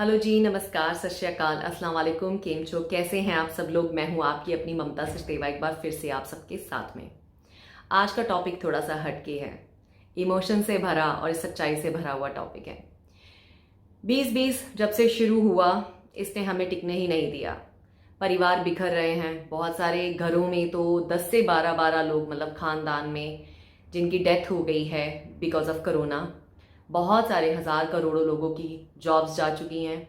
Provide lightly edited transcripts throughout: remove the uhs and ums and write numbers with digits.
Hello जी, नमस्कार, सत श्री अकाल, अस्सलाम वालेकुम। केम छो, कैसे हैं आप सब लोग। मैं हूं आपकी अपनी ममता सचदेवा, एक बार फिर से आप सबके साथ में। आज का टॉपिक थोड़ा सा हटके है, इमोशन से भरा और सच्चाई से भरा हुआ टॉपिक है। 2020 जब से शुरू हुआ, इसने हमें टिकने ही नहीं दिया। परिवार बिखर रहे हैं, बहुत सारे घरों में तो 10 से 12 लोग, मतलब खानदान में, जिनकी डेथ हो गई है बिकॉज ऑफ कोरोना। बहुत सारे हजार करोड़ों लोगों की जॉब्स जा चुकी हैं।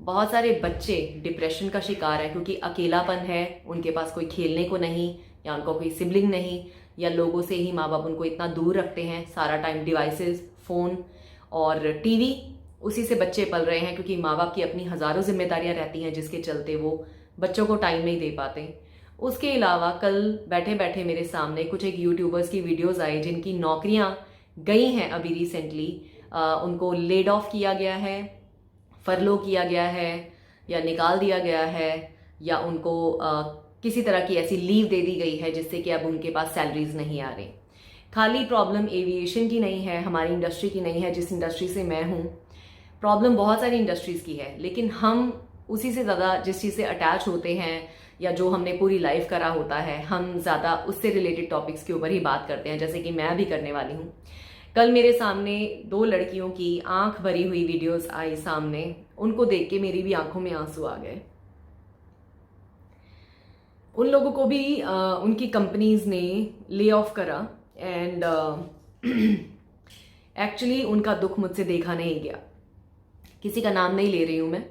बहुत सारे बच्चे डिप्रेशन का शिकार है क्योंकि अकेलापन है, उनके पास कोई खेलने को नहीं, या उनको कोई सिबलिंग नहीं, या लोगों से ही माँ बाप उनको इतना दूर रखते हैं। सारा टाइम डिवाइसेस, फ़ोन और टीवी, उसी से बच्चे पल रहे हैं क्योंकि माँ बाप की अपनी हज़ारों जिम्मेदारियां रहती हैं जिसके चलते वो बच्चों को टाइम नहीं दे पाते। उसके अलावा कल बैठे बैठे मेरे सामने कुछ एक यूट्यूबर्स की वीडियोस आई जिनकी नौकरियां गई हैं अभी रिसेंटली। उनको लेड ऑफ किया गया है, फरलो किया गया है, या निकाल दिया गया है, या उनको किसी तरह की ऐसी लीव दे दी गई है जिससे कि अब उनके पास सैलरीज नहीं आ रही। खाली प्रॉब्लम एविएशन की नहीं है, हमारी इंडस्ट्री की नहीं है जिस इंडस्ट्री से मैं हूँ। प्रॉब्लम बहुत सारी इंडस्ट्रीज की है, लेकिन हम उसी से ज़्यादा जिस चीज़ से अटैच होते हैं या जो हमने पूरी लाइफ करा होता है, हम ज़्यादा उससे रिलेटेड टॉपिक्स के ऊपर ही बात करते हैं, जैसे कि मैं भी करने वाली हूँ। कल मेरे सामने 2 लड़कियों की आंख भरी हुई वीडियोस आई सामने। उनको देख के मेरी भी आंखों में आंसू आ गए। उन लोगों को भी उनकी कंपनीज ने ले ऑफ करा एंड एक्चुअली उनका दुख मुझसे देखा नहीं गया। किसी का नाम नहीं ले रही हूं मैं,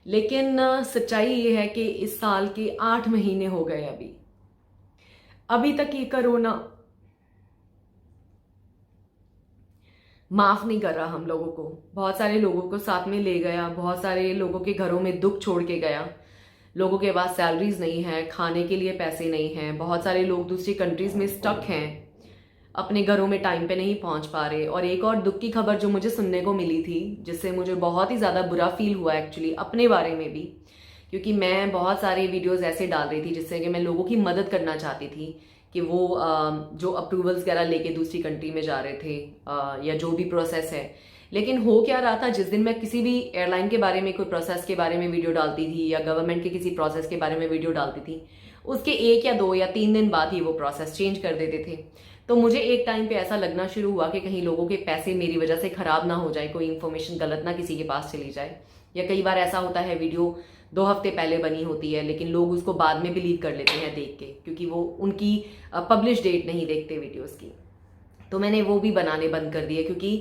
लेकिन सच्चाई ये है कि इस साल के 8 महीने हो गए। अभी तक ये कोरोना माफ नहीं कर रहा हम लोगों को। बहुत सारे लोगों को साथ में ले गया, बहुत सारे लोगों के घरों में दुख छोड़ के गया। लोगों के पास सैलरीज नहीं है, खाने के लिए पैसे नहीं हैं। बहुत सारे लोग दूसरी कंट्रीज में स्टक हैं, अपने घरों में टाइम पे नहीं पहुंच पा रहे। और एक और दुख की खबर जो मुझे सुनने को मिली थी, जिससे मुझे बहुत ही ज़्यादा बुरा फील हुआ एक्चुअली अपने बारे में भी, क्योंकि मैं बहुत सारे वीडियोस ऐसे डाल रही थी जिससे कि मैं लोगों की मदद करना चाहती थी कि वो जो अप्रूवल्स वगैरह लेके दूसरी कंट्री में जा रहे थे, या जो भी प्रोसेस है। लेकिन हो क्या रहा था, जिस दिन मैं किसी भी एयरलाइन के बारे में, कोई प्रोसेस के बारे में वीडियो डालती थी या गवर्नमेंट के किसी प्रोसेस के बारे में वीडियो डालती थी, उसके 1 या 2 या 3 दिन बाद ही वो प्रोसेस चेंज कर देते थे। तो मुझे एक टाइम पे ऐसा लगना शुरू हुआ कि कहीं लोगों के पैसे मेरी वजह से खराब ना हो जाए, कोई इन्फॉर्मेशन गलत ना किसी के पास चली जाए। या कई बार ऐसा होता है, वीडियो 2 हफ्ते पहले बनी होती है लेकिन लोग उसको बाद में बिलीव कर लेते हैं देख के, क्योंकि वो उनकी पब्लिश डेट नहीं देखते वीडियोस की। तो मैंने वो भी बनाने बंद कर दिए, क्योंकि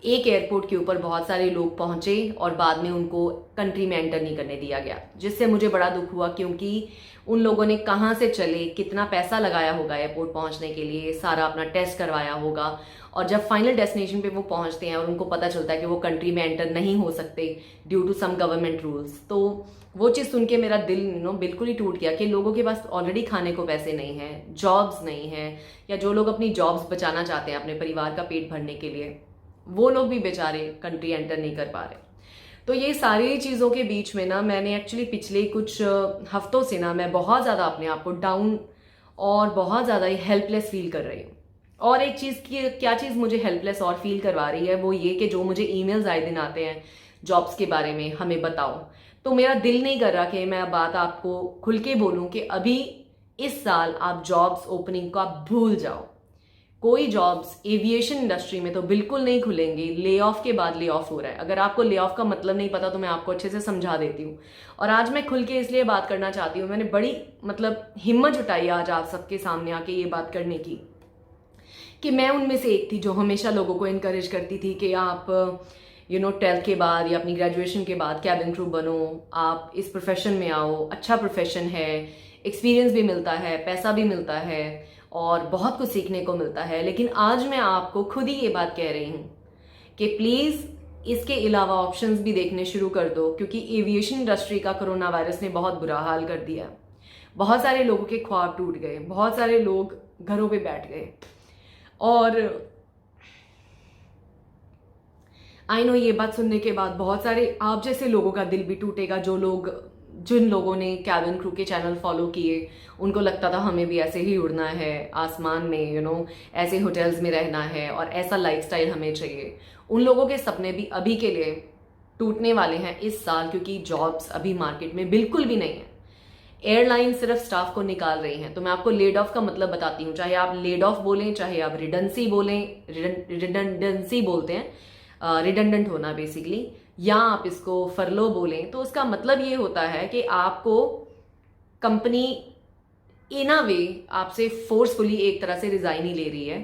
एक एयरपोर्ट के ऊपर बहुत सारे लोग पहुंचे और बाद में उनको कंट्री में एंटर नहीं करने दिया गया, जिससे मुझे बड़ा दुख हुआ। क्योंकि उन लोगों ने कहाँ से चले, कितना पैसा लगाया होगा एयरपोर्ट पहुंचने के लिए, सारा अपना टेस्ट करवाया होगा, और जब फाइनल डेस्टिनेशन पे वो पहुंचते हैं और उनको पता चलता है कि वो कंट्री में एंटर नहीं हो सकते due to some government rules, तो वो चीज़ सुन के मेरा दिल बिल्कुल ही टूट गया कि लोगों के पास ऑलरेडी खाने को पैसे नहीं हैं, जॉब्स नहीं हैं, या जो लोग अपनी जॉब्स बचाना चाहते हैं अपने परिवार का पेट भरने के लिए, वो लोग भी बेचारे कंट्री एंटर नहीं कर पा रहे। तो ये सारी चीज़ों के बीच में ना, मैंने एक्चुअली पिछले कुछ हफ्तों से ना, मैं बहुत ज़्यादा अपने आप को डाउन और बहुत ज़्यादा ही हेल्पलेस फील कर रही हूँ। और एक चीज़ की, क्या चीज़ मुझे हेल्पलेस और फील करवा रही है, वो ये कि जो मुझे ईमेल्स आए दिन आते हैं जॉब्स के बारे में, हमें बताओ, तो मेरा दिल नहीं कर रहा कि मैं बात आपको खुल के बोलूँ कि अभी इस साल आप जॉब्स ओपनिंग को आप भूल जाओ। कोई जॉब्स एविएशन इंडस्ट्री में तो बिल्कुल नहीं खुलेंगे। ले ऑफ के बाद ले ऑफ हो रहा है। अगर आपको ले ऑफ का मतलब नहीं पता तो मैं आपको अच्छे से समझा देती हूँ। और आज मैं खुल के इसलिए बात करना चाहती हूँ, मैंने बड़ी हिम्मत जुटाई आज आप सबके सामने आके ये बात करने की, कि मैं उनमें से एक थी जो हमेशा लोगों को इनकरेज करती थी कि आप 12th के बाद या अपनी ग्रेजुएशन के बाद कैबिन क्रू बनो, आप इस प्रोफेशन में आओ, अच्छा प्रोफेशन है, एक्सपीरियंस भी मिलता है, पैसा भी मिलता है और बहुत कुछ सीखने को मिलता है। लेकिन आज मैं आपको खुद ही ये बात कह रही हूँ कि प्लीज़ इसके अलावा ऑप्शंस भी देखने शुरू कर दो, क्योंकि एविएशन इंडस्ट्री का कोरोना वायरस ने बहुत बुरा हाल कर दिया। बहुत सारे लोगों के ख्वाब टूट गए, बहुत सारे लोग घरों पे बैठ गए। और आई नो ये बात सुनने के बाद बहुत सारे आप जैसे लोगों का दिल भी टूटेगा, जिन लोगों ने कैबिन क्रू के चैनल फॉलो किए, उनको लगता था हमें भी ऐसे ही उड़ना है आसमान में, ऐसे होटल्स में रहना है और ऐसा लाइफस्टाइल हमें चाहिए। उन लोगों के सपने भी अभी के लिए टूटने वाले हैं इस साल, क्योंकि जॉब्स अभी मार्केट में बिल्कुल भी नहीं है। एयरलाइन सिर्फ स्टाफ को निकाल रही हैं। तो मैं आपको लेड ऑफ का मतलब बताती हूँ, चाहे आप लेड ऑफ बोलें, चाहे आप रिडेंसी बोलें, रिडंडेंसी बोलते हैं, रिडंडेंट होना बेसिकली, या आप इसको फरलो बोलें, तो उसका मतलब ये होता है कि आपको कंपनी इन अ वे आपसे फोर्सफुली एक तरह से रिजाइन ही ले रही है।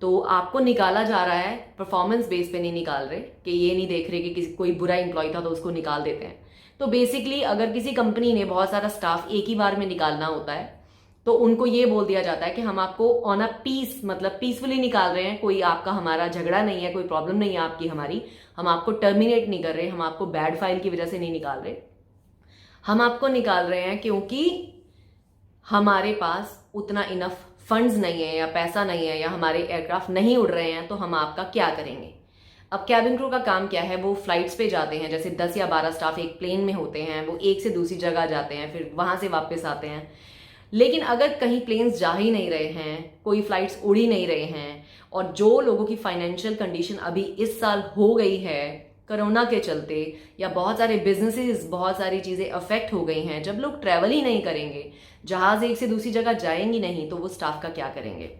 तो आपको निकाला जा रहा है, परफॉर्मेंस बेस पे नहीं निकाल रहे, कि ये नहीं देख रहे कि किसी कोई बुरा एम्प्लॉय था तो उसको निकाल देते हैं। तो बेसिकली अगर किसी कंपनी ने बहुत सारा स्टाफ एक ही बार में निकालना होता है तो उनको ये बोल दिया जाता है कि हम आपको ऑन अ पीस, मतलब पीसफुली निकाल रहे हैं, कोई आपका हमारा झगड़ा नहीं है, कोई प्रॉब्लम नहीं है आपकी हमारी, हम आपको टर्मिनेट नहीं कर रहे, हम आपको बैड फाइल की वजह से नहीं निकाल रहे, हम आपको निकाल रहे हैं क्योंकि हमारे पास उतना इनफ फंड्स नहीं है या पैसा नहीं है या हमारे एयरक्राफ्ट नहीं उड़ रहे हैं, तो हम आपका क्या करेंगे। अब कैबिन क्रू का काम क्या है, वो फ्लाइट्स पे जाते हैं, जैसे 10 या 12 स्टाफ एक प्लेन में होते हैं, वो एक से दूसरी जगह जाते हैं, फिर वहां से वापस आते हैं। लेकिन अगर कहीं प्लेन्स जा ही नहीं रहे हैं, कोई फ्लाइट्स उड़ ही नहीं रहे हैं, और जो लोगों की फाइनेंशियल कंडीशन अभी इस साल हो गई है कोरोना के चलते, या बहुत सारे बिजनेसेस, बहुत सारी चीजें अफेक्ट हो गई हैं, जब लोग ट्रैवल ही नहीं करेंगे, जहाज एक से दूसरी जगह जाएंगी नहीं, तो वो स्टाफ का क्या करेंगे।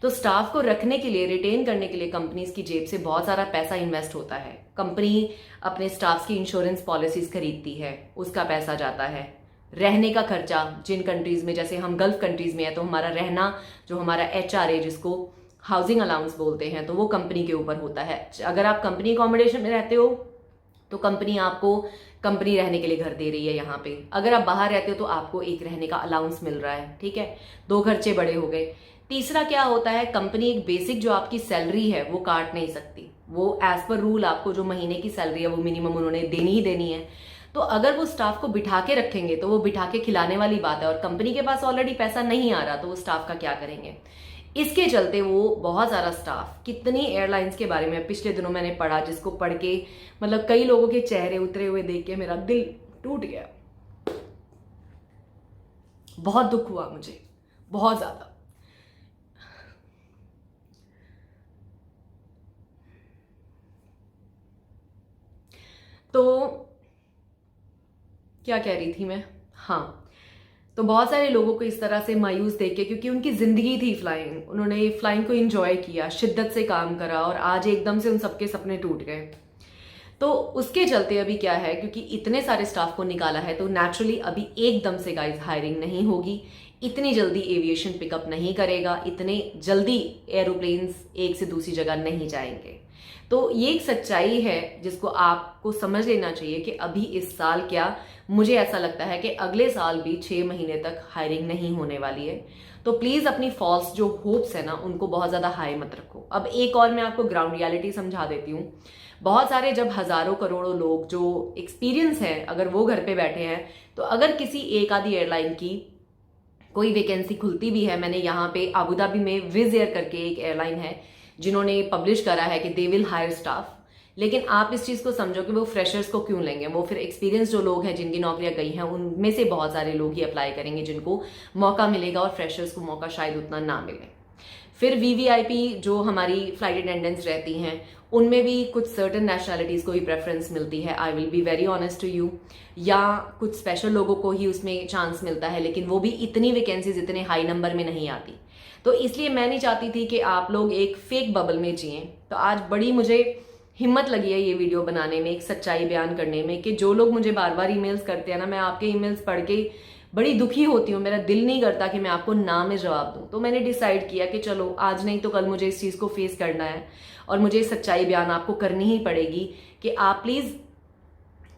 तो स्टाफ को रखने के लिए, रिटेन करने के लिए कंपनीज की जेब से बहुत सारा पैसा इन्वेस्ट होता है। कंपनी अपने स्टाफ की इंश्योरेंस पॉलिसीज खरीदती है, उसका पैसा जाता है। रहने का खर्चा, जिन कंट्रीज में, जैसे हम गल्फ कंट्रीज में है, तो हमारा रहना, जो हमारा HRA जिसको हाउसिंग अलाउंस बोलते हैं, तो वो कंपनी के ऊपर होता है। अगर आप कंपनी अकोमोडेशन में रहते हो तो कंपनी आपको कंपनी रहने के लिए घर दे रही है यहाँ पे। अगर आप बाहर रहते हो तो आपको एक रहने का अलाउंस मिल रहा है, ठीक है। 2 खर्चे बड़े हो गए। तीसरा क्या होता है, कंपनी एक बेसिक जो आपकी सैलरी है वो काट नहीं सकती, वो एज पर रूल आपको जो महीने की सैलरी है वो मिनिमम उन्होंने देनी ही देनी है। तो अगर वो स्टाफ को बिठा के रखेंगे तो वो बिठा के खिलाने वाली बात है, और कंपनी के पास ऑलरेडी पैसा नहीं आ रहा, तो वो स्टाफ का क्या करेंगे। इसके चलते वो बहुत सारा स्टाफ, कितनी एयरलाइंस के बारे में पिछले दिनों मैंने पढ़ा, जिसको पढ़ के मतलब कई लोगों के चेहरे उतरे हुए देख के मेरा दिल टूट गया, बहुत दुख हुआ मुझे, बहुत ज्यादा। तो क्या कह रही थी मैं, हाँ, तो बहुत सारे लोगों को इस तरह से मायूस देख के, क्योंकि उनकी जिंदगी थी फ्लाइंग, उन्होंने फ्लाइंग को एंजॉय किया, शिद्दत से काम करा, और आज एकदम से उन सबके सपने टूट गए। तो उसके चलते अभी क्या है, क्योंकि इतने सारे स्टाफ को निकाला है, तो नेचुरली अभी एकदम से गाइस हायरिंग नहीं होगी, इतनी जल्दी एविएशन पिकअप नहीं करेगा, इतने जल्दी एरोप्लेन्स एक से दूसरी जगह नहीं जाएंगे। तो ये एक सच्चाई है जिसको आपको समझ लेना चाहिए कि अभी इस साल क्या, मुझे ऐसा लगता है कि अगले साल भी 6 महीने तक हायरिंग नहीं होने वाली है। तो प्लीज अपनी फॉल्स जो होप्स है ना, उनको बहुत ज्यादा हाई मत रखो। अब एक और मैं आपको ग्राउंड रियलिटी समझा देती हूँ। बहुत सारे, जब हजारों करोड़ों लोग जो एक्सपीरियंस है, अगर वो घर पे बैठे हैं, तो अगर किसी एक आधी एयरलाइन की कोई वैकेंसी खुलती भी है, मैंने यहाँ पे अबू धाबी में विज एयर करके एक एयरलाइन है जिन्होंने पब्लिश करा है कि दे विल हायर स्टाफ, लेकिन आप इस चीज को समझो कि वो फ्रेशर्स को क्यों लेंगे, वो फिर एक्सपीरियंस जो लोग हैं जिनकी नौकरियां गई हैं उनमें से बहुत सारे लोग ही अप्लाई करेंगे जिनको मौका मिलेगा, और फ्रेशर्स को मौका शायद उतना ना मिले। फिर VVIP जो हमारी फ्लाइट अटेंडेंट्स रहती हैं, उनमें भी कुछ सर्टन नेशनैलिटीज को ही प्रेफरेंस मिलती है, I will be very honest to you, या कुछ स्पेशल लोगों को ही उसमें चांस मिलता है, लेकिन वो भी इतनी वैकेंसीज इतने हाई नंबर में नहीं आती। तो इसलिए मैं नहीं चाहती थी कि आप लोग एक फेक बबल में जिएं। तो आज बड़ी मुझे हिम्मत लगी है ये वीडियो बनाने में, एक सच्चाई बयान करने में, कि जो लोग मुझे बार बार ईमेल्स करते हैं ना, मैं आपके ईमेल्स पढ़ के बड़ी दुखी होती हूँ, मेरा दिल नहीं करता कि मैं आपको ना में जवाब दूं। तो मैंने डिसाइड किया कि चलो आज नहीं तो कल मुझे इस चीज को फेस करना है, और मुझे सच्चाई बयान आपको करनी ही पड़ेगी कि आप प्लीज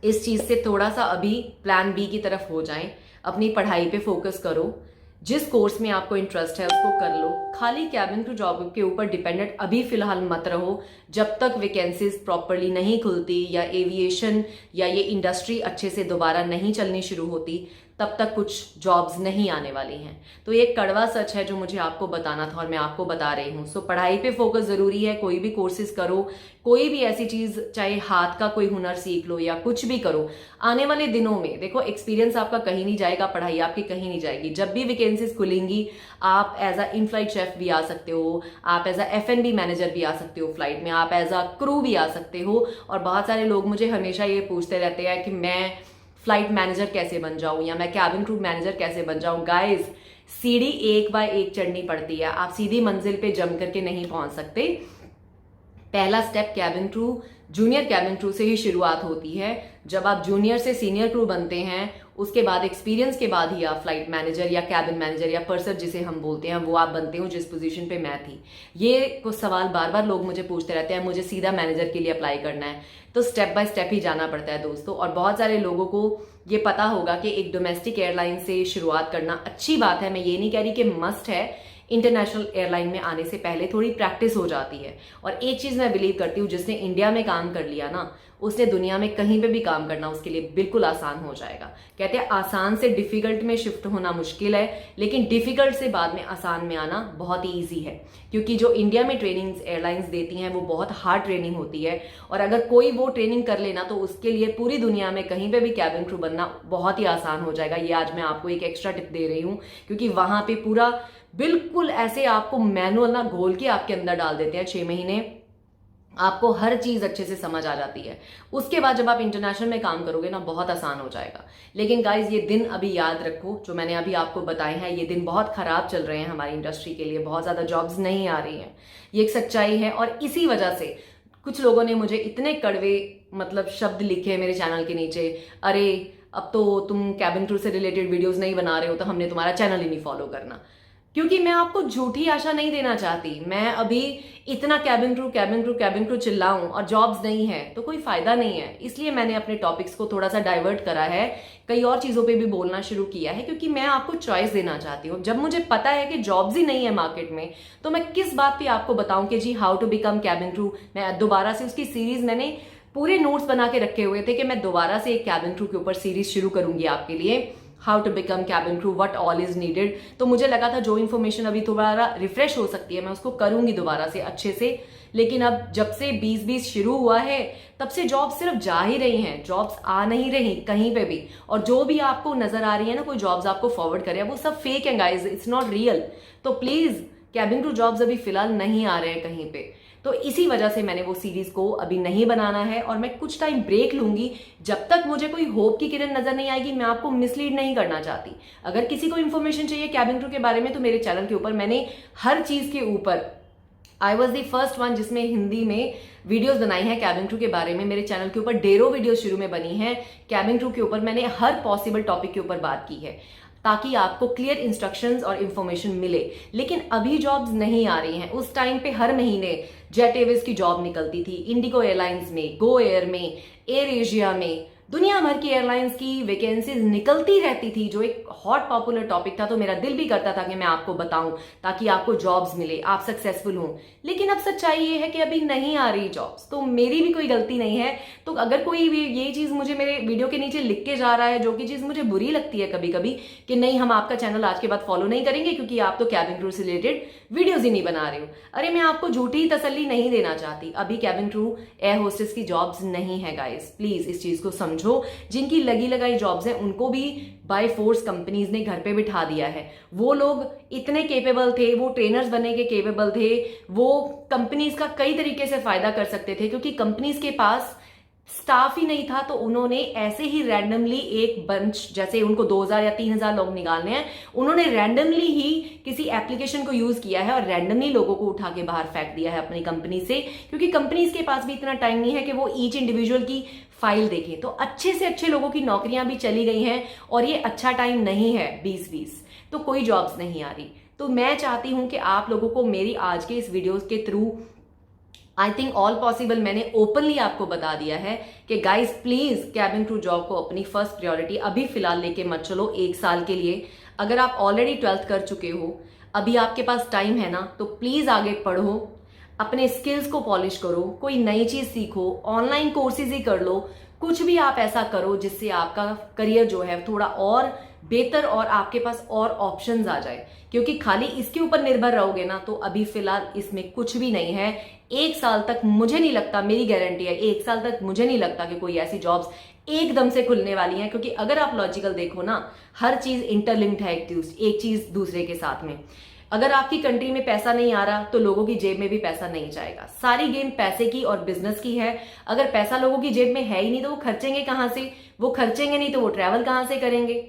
इस चीज से थोड़ा सा अभी प्लान B की तरफ हो जाएं, अपनी पढ़ाई पे फोकस करो, जिस कोर्स में आपको इंटरेस्ट है उसको कर लो, खाली कैबिन क्रू जॉब के ऊपर डिपेंडेंट अभी फिलहाल मत रहो, जब तक वैकेंसीज प्रॉपरली नहीं खुलती या एविएशन या ये इंडस्ट्री अच्छे से दोबारा नहीं चलनी शुरू होती, तब तक कुछ जॉब्स नहीं आने वाली हैं। तो ये कड़वा सच है जो मुझे आपको बताना था और मैं आपको बता रही हूँ। सो पढ़ाई पे फोकस जरूरी है, कोई भी कोर्सेज करो, कोई भी ऐसी चीज, चाहे हाथ का कोई हुनर सीख लो या कुछ भी करो। आने वाले दिनों में देखो, एक्सपीरियंस आपका कहीं नहीं जाएगा, पढ़ाई आपकी कहीं नहीं जाएगी। जब भी वैकेंसीज खुलेंगी, आप as a in flight chef भी आ सकते हो, आप एज अ F&B मैनेजर भी आ सकते हो फ्लाइट में, आप एज अ क्रू भी आ सकते हो। और बहुत सारे लोग मुझे हमेशा ये पूछते रहते हैं कि मैं फ्लाइट मैनेजर कैसे बन जाऊं या मैं कैबिन क्रू मैनेजर कैसे बन जाऊं। गाइस, सीढ़ी एक बाय एक चढ़नी पड़ती है, आप सीधी मंजिल पे जम करके नहीं पहुंच सकते। पहला step cabin crew, junior cabin crew से ही शुरुआत होती है। जब आप जूनियर से सीनियर क्रू बनते हैं, उसके बाद एक्सपीरियंस के बाद ही आप फ्लाइट मैनेजर या कैबिन मैनेजर या पर्सर जिसे हम बोलते हैं वो आप बनते हो, जिस पोजीशन पे मैं थी। ये कुछ सवाल बार बार लोग मुझे पूछते रहते हैं, मुझे सीधा मैनेजर के लिए अप्लाई करना है। तो स्टेप बाय स्टेप ही जाना पड़ता है दोस्तों। और बहुत सारे लोगों को ये पता होगा कि एक डोमेस्टिक एयरलाइन से शुरुआत करना अच्छी बात है, मैं ये नहीं कह रही कि मस्ट है। इंटरनेशनल एयरलाइन में आने से पहले थोड़ी प्रैक्टिस हो जाती है। और एक चीज मैं बिलीव करती हूँ, जिसने इंडिया में काम कर लिया ना, उसने दुनिया में कहीं पे भी काम करना उसके लिए बिल्कुल आसान हो जाएगा। कहते हैं आसान से डिफिकल्ट में शिफ्ट होना मुश्किल है, लेकिन डिफिकल्ट से बाद में आसान में आना बहुत ही ईजी है। क्योंकि जो इंडिया में ट्रेनिंग एयरलाइंस देती हैं वो बहुत हार्ड ट्रेनिंग होती है। और अगर कोई वो ट्रेनिंग कर लेना तो उसके लिए पूरी दुनिया में कहीं पे भी कैबिन क्रू बनना बहुत ही आसान हो जाएगा। ये आज मैं आपको एक एक्स्ट्रा टिप दे रही हूँ, क्योंकि वहां पे पूरा बिल्कुल ऐसे आपको मैनुअल ना घोल के आपके अंदर डाल देते हैं। 6 महीने आपको हर चीज अच्छे से समझ आ जाती है। उसके बाद जब आप इंटरनेशनल में काम करोगे ना, बहुत आसान हो जाएगा। लेकिन गाइज, ये दिन अभी याद रखो जो मैंने अभी आपको बताए हैं, ये दिन बहुत खराब चल रहे हैं हमारी इंडस्ट्री के लिए, बहुत ज्यादा जॉब्स नहीं आ रही हैं, ये एक सच्चाई है। और इसी वजह से कुछ लोगों ने मुझे इतने कड़वे शब्द लिखे मेरे चैनल के नीचे, अरे अब तो तुम कैबिन क्रू से रिलेटेड वीडियोस नहीं बना रहे हो तो हमने तुम्हारा चैनल ही नहीं फॉलो करना। क्योंकि मैं आपको झूठी आशा नहीं देना चाहती। मैं अभी इतना कैबिन क्रू चिल्लाऊं और जॉब्स नहीं है तो कोई फायदा नहीं है। इसलिए मैंने अपने टॉपिक्स को थोड़ा सा डाइवर्ट करा है, कई और चीजों पे भी बोलना शुरू किया है, क्योंकि मैं आपको चॉइस देना चाहती हूँ। जब मुझे पता है कि जॉब्स ही नहीं है मार्केट में, तो मैं किस बात पे आपको बताऊं कि जी how to become cabin crew. मैं दोबारा से उसकी सीरीज, मैंने पूरे नोट्स बना के रखे हुए थे कि मैं दोबारा से एक कैबिन क्रू के ऊपर सीरीज शुरू करूंगी आपके लिए, how to become cabin crew, what all is needed. तो मुझे लगा था जो इन्फॉर्मेशन अभी दोबारा रिफ्रेश हो सकती है मैं उसको करूंगी दोबारा से अच्छे से। लेकिन अब जब से 2020 शुरू हुआ है तब से जॉब्स सिर्फ जा ही रही हैं, जॉब्स आ नहीं रही कहीं पे भी। और जो भी आपको नजर आ रही है ना, कोई जॉब्स आपको फॉरवर्ड करे, वो सब फेक है गाइज, इट्स नॉट रियल। तो प्लीज, कैबिन क्रू जॉब्स अभी फिलहाल नहीं आ रहे हैं कहीं पे। तो इसी वजह से मैंने वो सीरीज को अभी नहीं बनाना है और मैं कुछ टाइम ब्रेक लूंगी। जब तक मुझे कोई होप की किरण नजर नहीं आएगी, मैं आपको मिसलीड नहीं करना चाहती। अगर किसी को इन्फॉर्मेशन चाहिए कैबिन क्रू के बारे में, तो मेरे चैनल के ऊपर मैंने हर चीज के ऊपर, I was the first one जिसमें हिंदी में वीडियोस बनाई है कैबिन क्रू के बारे में। मेरे चैनल के ऊपर ढेरों वीडियोस शुरू में बनी है कैबिन क्रू के ऊपर, मैंने हर पॉसिबल टॉपिक के ऊपर बात की है ताकि आपको क्लियर इंस्ट्रक्शंस और इंफॉर्मेशन मिले। लेकिन अभी जॉब्स नहीं आ रही हैं। उस टाइम पे हर महीने जेट एयरवेज की जॉब निकलती थी, इंडिगो एयरलाइंस में, गो एयर में, एयर एशिया में, दुनिया भर की एयरलाइंस की वैकेंसीज निकलती रहती थी, जो एक हॉट पॉपुलर टॉपिक था। तो मेरा दिल भी करता था कि मैं आपको बताऊं ताकि आपको जॉब्स मिले, आप सक्सेसफुल हों। लेकिन अब सच्चाई ये है कि अभी नहीं आ रही जॉब्स, तो मेरी भी कोई गलती नहीं है। तो अगर कोई भी ये चीज मुझे मेरे वीडियो के नीचे लिख के जा रहा है, जो कि चीज मुझे बुरी लगती है कभी कभी, कि नहीं हम आपका चैनल आज के बाद फॉलो नहीं करेंगे क्योंकि आप तो कैबिन क्रू से रिलेटेड वीडियोज ही नहीं बना रहे हो, अरे मैं आपको झूठी तसल्ली नहीं देना चाहती। अभी कैबिन क्रू एयर होस्टेस की जॉब्स नहीं है गाइस, प्लीज इस चीज को समझो। जिनकी लगी लगाई जॉब्स हैं उनको भी बाय फोर्स कंपनीज ने घर पे बिठा दिया है। वो लोग इतने केपेबल थे, वो ट्रेनर्स बनने के केपेबल थे, वो कंपनीज का कई तरीके से फायदा कर सकते थे, क्योंकि कंपनीज के पास स्टाफ ही नहीं था। तो उन्होंने ऐसे ही रैंडमली एक बंच, जैसे उनको 2000 या 3000 लोग निकालने हैं, उन्होंने रैंडमली ही किसी एप्लीकेशन को यूज किया है और रैंडमली लोगों को उठा के बाहर फेंक दिया है अपनी कंपनी से, क्योंकि कंपनीज के पास भी इतना टाइम नहीं है कि वो ईच इंडिविजुअल की फाइल देखें। तो अच्छे से अच्छे लोगों की नौकरियां भी चली गई हैं और ये अच्छा टाइम नहीं है 2020, तो कोई जॉब्स नहीं आ रही। तो मैं चाहती हूं कि आप लोगों को मेरी आज के इस वीडियो के through, I think all possible, मैंने ओपनली आपको बता दिया है कि guys please cabin crew job को अपनी फर्स्ट प्रायोरिटी अभी फिलहाल लेके मत चलो 1 साल के लिए। अगर आप ऑलरेडी 12th कर चुके हो, अभी आपके पास टाइम है ना, तो प्लीज आगे पढ़ो, अपने स्किल्स को पॉलिश करो, कोई नई चीज सीखो, ऑनलाइन कोर्सेज ही कर लो, कुछ भी आप ऐसा करो जिससे आपका करियर जो है थोड़ा और बेहतर और आपके पास और ऑप्शंस आ जाए, क्योंकि खाली इसके ऊपर निर्भर रहोगे ना तो अभी फिलहाल इसमें कुछ भी नहीं है। 1 साल तक मुझे नहीं लगता, मेरी गारंटी है, 1 साल तक मुझे नहीं लगता कि कोई ऐसी जॉब्स एकदम से खुलने वाली हैं, क्योंकि अगर आप लॉजिकल देखो ना, हर चीज इंटरलिंक्ड है एक चीज दूसरे के साथ में। अगर आपकी कंट्री में पैसा नहीं आ रहा तो लोगों की जेब में भी पैसा नहीं जाएगा। सारी गेम पैसे की और बिजनेस की है। अगर पैसा लोगों की जेब में है ही नहीं तो वो खर्चेंगे कहां से? वो खर्चेंगे नहीं तो वो ट्रैवल कहां से करेंगे?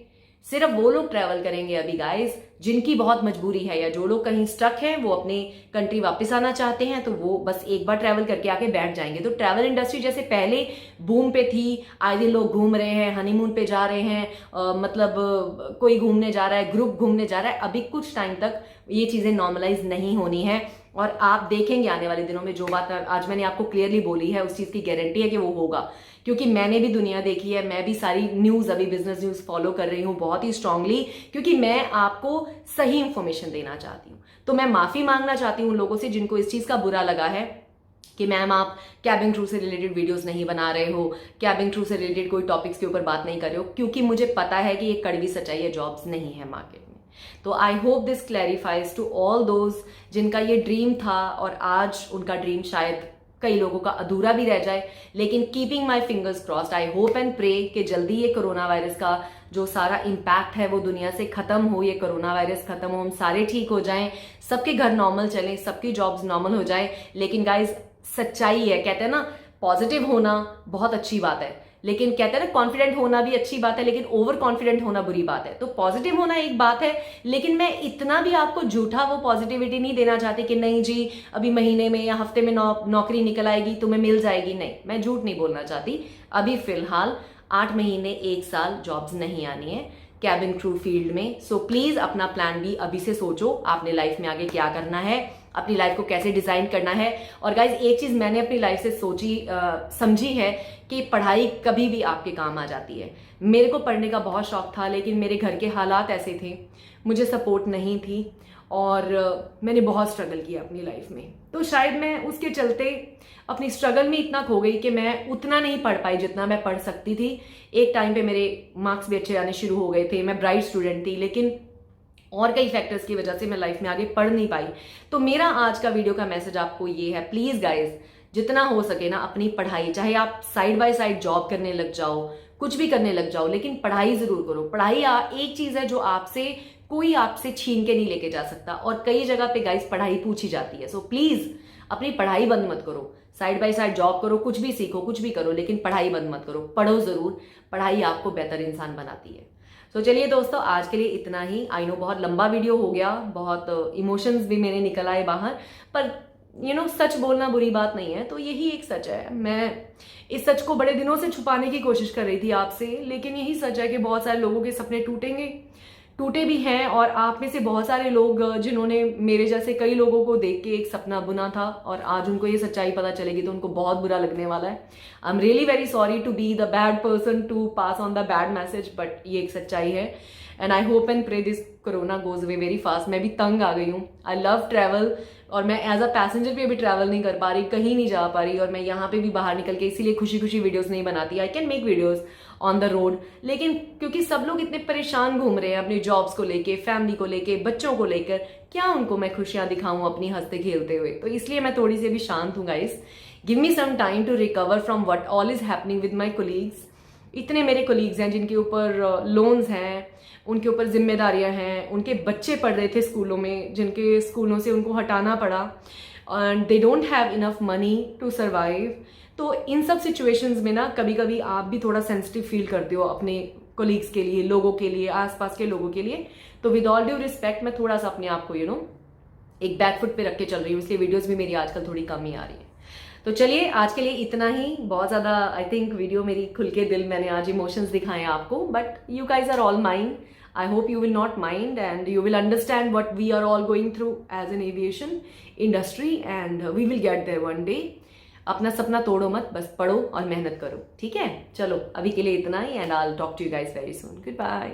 सिर्फ वो लोग ट्रैवल करेंगे अभी गाइस जिनकी बहुत मजबूरी है, या जो लोग कहीं स्टक हैं, वो अपनी कंट्री वापस आना चाहते हैं, तो वो बस एक बार ट्रैवल करके आके बैठ जाएंगे। तो ट्रैवल इंडस्ट्री जैसे पहले बूम पे थी, आए दिन लोग घूम रहे हैं, हनीमून पे जा रहे हैं, कोई घूमने जा रहा है, ग्रुप घूमने जा रहा है, अभी कुछ टाइम तक ये चीजें नॉर्मलाइज नहीं होनी है। और आप देखेंगे आने वाले दिनों में जो बात आज मैंने आपको क्लियरली बोली है, उस चीज की गारंटी है कि वो होगा, क्योंकि मैंने भी दुनिया देखी है। मैं भी सारी न्यूज, अभी बिजनेस न्यूज फॉलो कर रही हूँ बहुत ही स्ट्रांगली, क्योंकि मैं आपको सही इंफॉर्मेशन देना चाहती हूँ। तो मैं माफी मांगना चाहती हूँ उन लोगों से जिनको इस चीज का बुरा लगा है कि मैम आप कैबिन क्रू से रिलेटेड वीडियोस नहीं बना रहे हो, कैबिन क्रू से रिलेटेड कोई टॉपिक्स के ऊपर बात नहीं कर रहे हो, क्योंकि मुझे पता है कि ये कड़वी सच्चाई है, जॉब्स नहीं है मार्केट में। तो I hope this clarifies to all those जिनका ये ड्रीम था और आज उनका ड्रीम शायद कई लोगों का अधूरा भी रह जाए। लेकिन keeping my fingers crossed, I hope and pray कि जल्दी ये कोरोना वायरस का जो सारा इम्पैक्ट है वो दुनिया से खत्म हो, ये कोरोना वायरस खत्म हो, हम सारे ठीक हो जाएं, सबके घर नॉर्मल चलें, सबकी जॉब्स नॉर्मल हो जाए। लेकिन गाइज सच्चाई है, कहते हैं ना पॉजिटिव होना बहुत अच्छी बात है, लेकिन कहते हैं ना कॉन्फिडेंट होना भी अच्छी बात है, लेकिन ओवर कॉन्फिडेंट होना बुरी बात है। तो पॉजिटिव होना एक बात है, लेकिन मैं इतना भी आपको झूठा वो पॉजिटिविटी नहीं देना चाहती कि नहीं जी अभी महीने में या हफ्ते में नौकरी निकल आएगी, तुम्हें मिल जाएगी। नहीं, मैं झूठ नहीं बोलना चाहती। अभी फिलहाल 8 महीने 1 साल जॉब्स नहीं आनी है कैबिन क्रू फील्ड में। सो प्लीज अपना प्लान बी अभी से सोचो, आपने लाइफ में आगे क्या करना है, अपनी लाइफ को कैसे डिजाइन करना है। और गाइज एक चीज मैंने अपनी लाइफ से समझी है कि पढ़ाई कभी भी आपके काम आ जाती है। मेरे को पढ़ने का बहुत शौक था, लेकिन मेरे घर के हालात ऐसे थे, मुझे सपोर्ट नहीं थी, और मैंने बहुत स्ट्रगल किया अपनी लाइफ में। तो शायद मैं उसके चलते अपनी स्ट्रगल में इतना खो गई कि मैं उतना नहीं पढ़ पाई जितना मैं पढ़ सकती थी। एक टाइम पे मेरे मार्क्स भी अच्छे आने शुरू हो गए थे, मैं ब्राइट स्टूडेंट थी, लेकिन और कई फैक्टर्स की वजह से मैं लाइफ में आगे पढ़ नहीं पाई। तो मेरा आज का वीडियो का मैसेज आपको ये है, प्लीज गाइज जितना हो सके ना अपनी पढ़ाई, चाहे आप साइड बाय साइड जॉब करने लग जाओ, कुछ भी करने लग जाओ, लेकिन पढ़ाई जरूर करो। पढ़ाई एक चीज है जो कोई आपसे छीन के नहीं लेके जा सकता, और कई जगह पे गाइज पढ़ाई पूछी जाती है। सो प्लीज अपनी पढ़ाई बंद मत करो, साइड बाय साइड जॉब करो, कुछ भी सीखो, कुछ भी करो, लेकिन पढ़ाई बंद मत करो। पढ़ो जरूर, पढ़ाई आपको बेहतर इंसान बनाती है। तो चलिए दोस्तों, आज के लिए इतना ही। आई नो बहुत लंबा वीडियो हो गया, बहुत इमोशंस भी मेरे निकल आए बाहर, पर सच बोलना बुरी बात नहीं है, तो यही एक सच है। मैं इस सच को बड़े दिनों से छुपाने की कोशिश कर रही थी आपसे, लेकिन यही सच है कि बहुत सारे लोगों के सपने टूटे भी हैं, और आप में से बहुत सारे लोग जिन्होंने मेरे जैसे कई लोगों को देख के एक सपना बुना था और आज उनको ये सच्चाई पता चलेगी तो उनको बहुत बुरा लगने वाला है। I am really very sorry to be the bad person to pass on the bad message, but ये एक सच्चाई है। And I hope and pray this corona goes away very fast. मैं भी तंग आ गई हूँ। आई लव ट्रैवल, और मैं एज अ पैसेंजर भी अभी ट्रैवल नहीं कर पा रही, कहीं नहीं जा पा रही, और मैं यहाँ पे भी बाहर निकल के इसीलिए खुशी खुशी वीडियोस नहीं बनाती। I can make videos on the road, लेकिन क्योंकि सब लोग इतने परेशान घूम रहे हैं अपनी जॉब्स को लेके, फैमिली को लेके, बच्चों को लेकर, क्या उनको मैं खुशियां दिखाऊं अपनी हंसते खेलते हुए? तो इसलिए मैं थोड़ी सी अभी शांत हूँ guys. Give me some time to recover from what all is happening with my colleagues. इतने मेरे कोलीग्स हैं जिनके ऊपर लोन्स हैं, उनके ऊपर जिम्मेदारियां हैं, उनके बच्चे पढ़ रहे थे स्कूलों में, जिनके स्कूलों से उनको हटाना पड़ा, and they don't have enough money to survive. तो इन सब सिचुएशंस में ना कभी कभी आप भी थोड़ा सेंसिटिव फील करते हो अपने कोलीग्स के लिए, लोगों के लिए, आसपास के लोगों के लिए। तो विद ऑल ड्यू रिस्पेक्ट मैं थोड़ा सा अपने आप को एक बैकफुट पे रख के चल रही हूँ, इसलिए वीडियोस भी मेरी आजकल थोड़ी कम ही आ रही है। तो चलिए आज के लिए इतना ही। बहुत ज्यादा आई थिंक वीडियो मेरी खुल के दिल, मैंने आज इमोशंस दिखाए आपको, but you guys are all mind. I hope you will not mind and you will understand what we are all going through as an aviation industry, and we will get there one day. अपना सपना तोड़ो मत, बस पढ़ो और मेहनत करो, ठीक है? चलो अभी के लिए इतना ही, and I'll talk to you guys very soon. Goodbye.